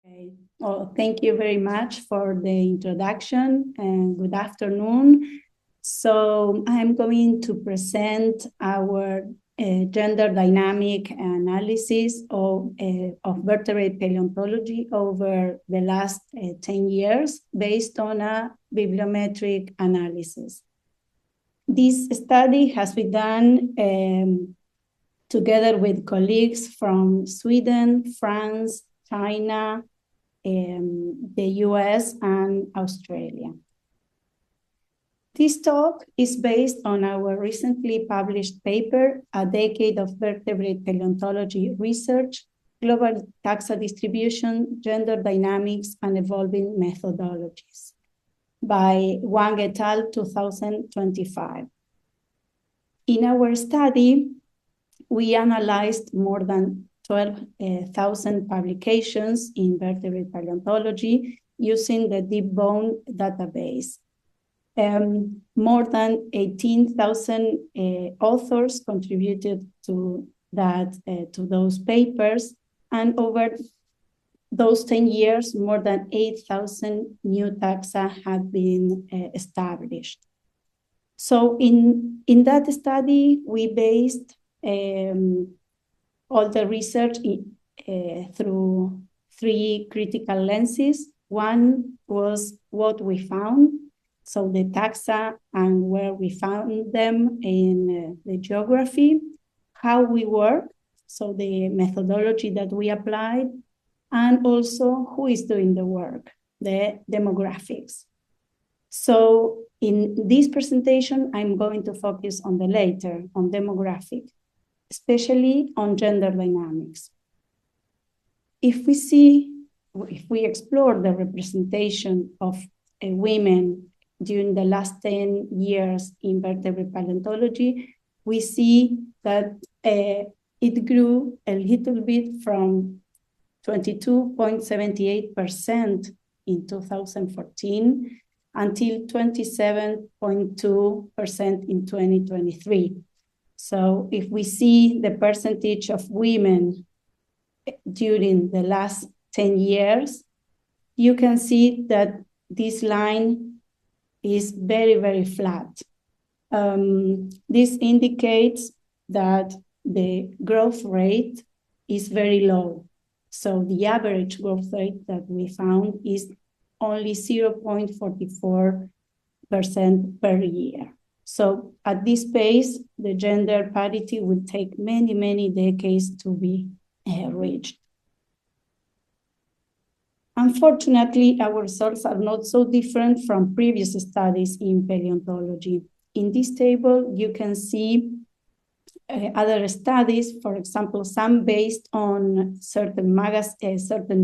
Okay. Well, thank you very much for the introduction and good afternoon. So I'm going to present our gender dynamic analysis of vertebrate paleontology over the last 10 years based on a bibliometric analysis. This study has been done together with colleagues from Sweden, France, China, the US, and Australia. This talk is based on our recently published paper, A Decade of Vertebrate Paleontology Research, Global Taxa Distribution, Gender Dynamics, and Evolving Methodologies by Wang et al. 2025. In our study, we analyzed more than 12,000 publications in vertebrate paleontology using the deep bone database. More than 18,000 authors contributed to those papers, and over those 10 years, more than 8,000 new taxa have been established. So in that study, we based all the research through three critical lenses. One was what we found, so the taxa and where we found them in the geography, how we work, so the methodology that we applied, and also who is doing the work, the demographics. So in this presentation, I'm going to focus on the later, on demographic, especially on gender dynamics. If we explore the representation of women during the last 10 years in vertebrate paleontology, we see that it grew a little bit from 22.78% in 2014 until 27.2% in 2023. So if we see the percentage of women during the last 10 years, you can see that this line is very, very flat. This indicates that the growth rate is very low. So the average growth rate that we found is only 0.44% per year. So at this pace, the gender parity will take many, many decades to be reached. Unfortunately, our results are not so different from previous studies in paleontology. In this table, you can see other studies, for example, some based on certain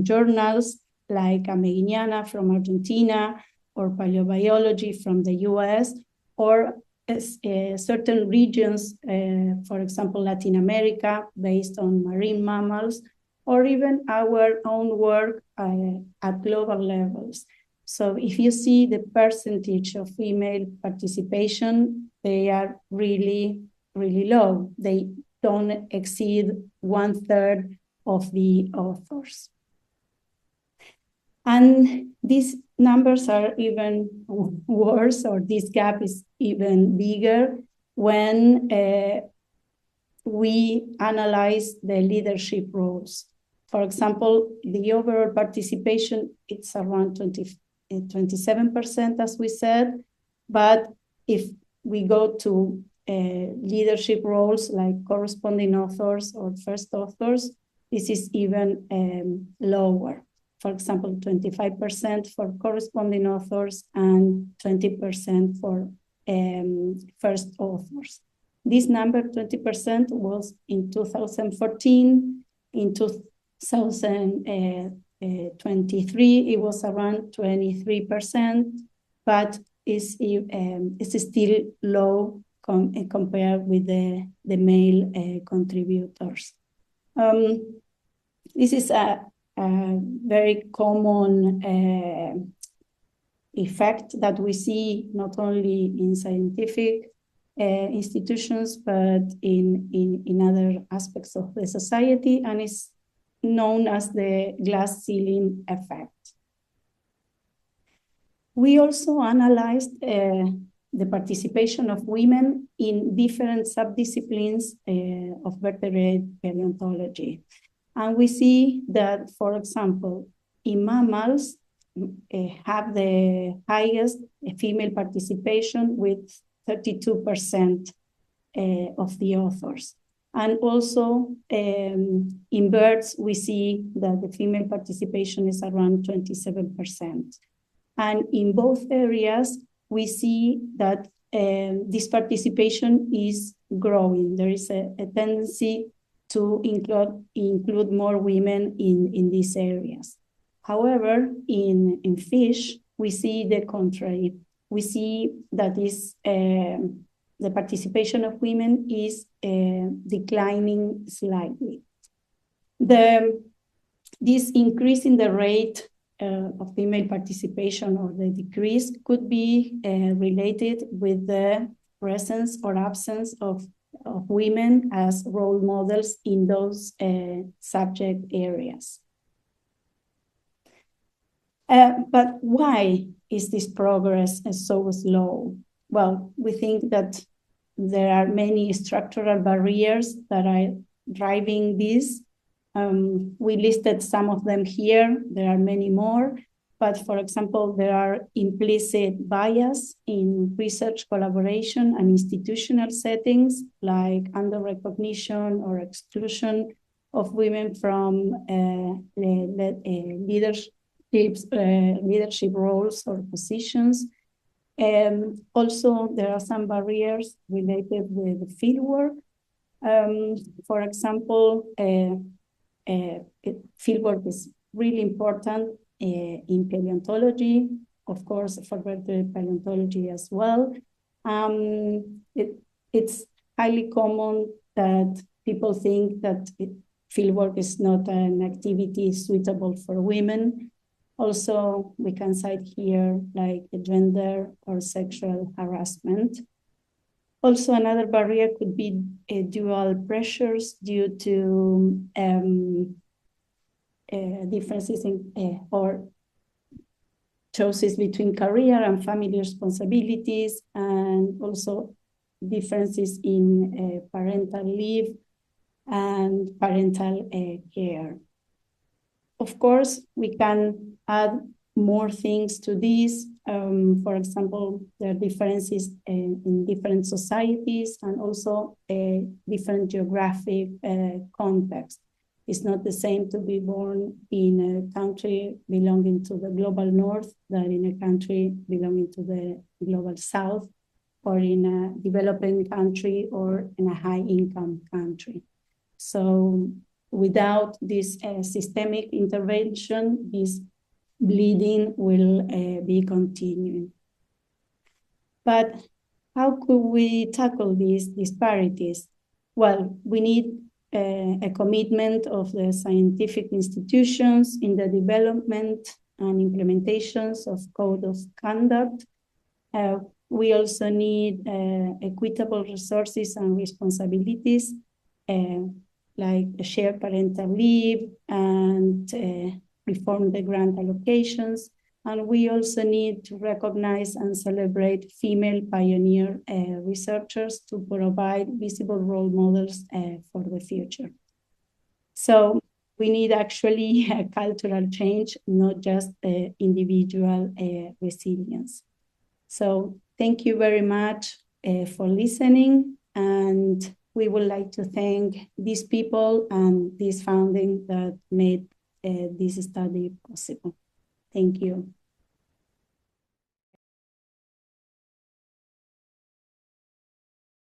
journals like Ameghiniana from Argentina or Paleobiology from the US, or certain regions, for example, Latin America, based on marine mammals, or even our own work at global levels. So if you see the percentage of female participation, they are really, really low. They don't exceed 1/3 of the authors. And these numbers are even worse, or this gap is even bigger when we analyze the leadership roles. For example, the overall participation, it's around 27%, as we said. But if we go to leadership roles like corresponding authors or first authors, this is even lower. For example, 25% for corresponding authors and 20% for first authors. This number, 20%, was in 2014. In 2023, it was around 23%, but it's still low compared with the male contributors. This is a very common effect that we see not only in scientific institutions, but in other aspects of the society, and it's known as the glass ceiling effect. We also analyzed the participation of women in different subdisciplines of vertebrate paleontology. And we see that, for example, in mammals, have the highest female participation with 32% of the authors. And also in birds, we see that the female participation is around 27%. And in both areas, we see that this participation is growing. There is a tendency to include more women in these areas. However, in fish, we see the contrary. We see that the participation of women is declining slightly. This increase in the rate of female participation or the decrease could be related with the presence or absence of women as role models in those subject areas. But why is this progress so slow? Well, we think that there are many structural barriers that are driving this. We listed some of them here. There are many more. But for example, there are implicit bias in research collaboration and institutional settings, like under-recognition or exclusion of women from leadership roles or positions. Also, there are some barriers related with the fieldwork. For example, fieldwork is really important in paleontology, of course, for vertebrate paleontology as well. It's highly common that people think that fieldwork is not an activity suitable for women. Also, we can cite here like gender or sexual harassment. Also, another barrier could be dual pressures due to differences in or choices between career and family responsibilities, and also differences in parental leave and parental care. Of course, we can add more things to this. For example, there are differences in different societies and also a different geographic context. It's not the same to be born in a country belonging to the global north than in a country belonging to the global south, or in a developing country or in a high-income country. So without this systemic intervention, this bleeding will be continuing. But how could we tackle these disparities? Well, we need a commitment of the scientific institutions in the development and implementations of code of conduct. We also need equitable resources and responsibilities, like shared parental leave and reform the grant allocations. And we also need to recognize and celebrate female pioneer researchers to provide visible role models for the future. So we need actually a cultural change, not just individual resilience. So thank you very much for listening. And we would like to thank these people and this founding that made this study possible. Thank you.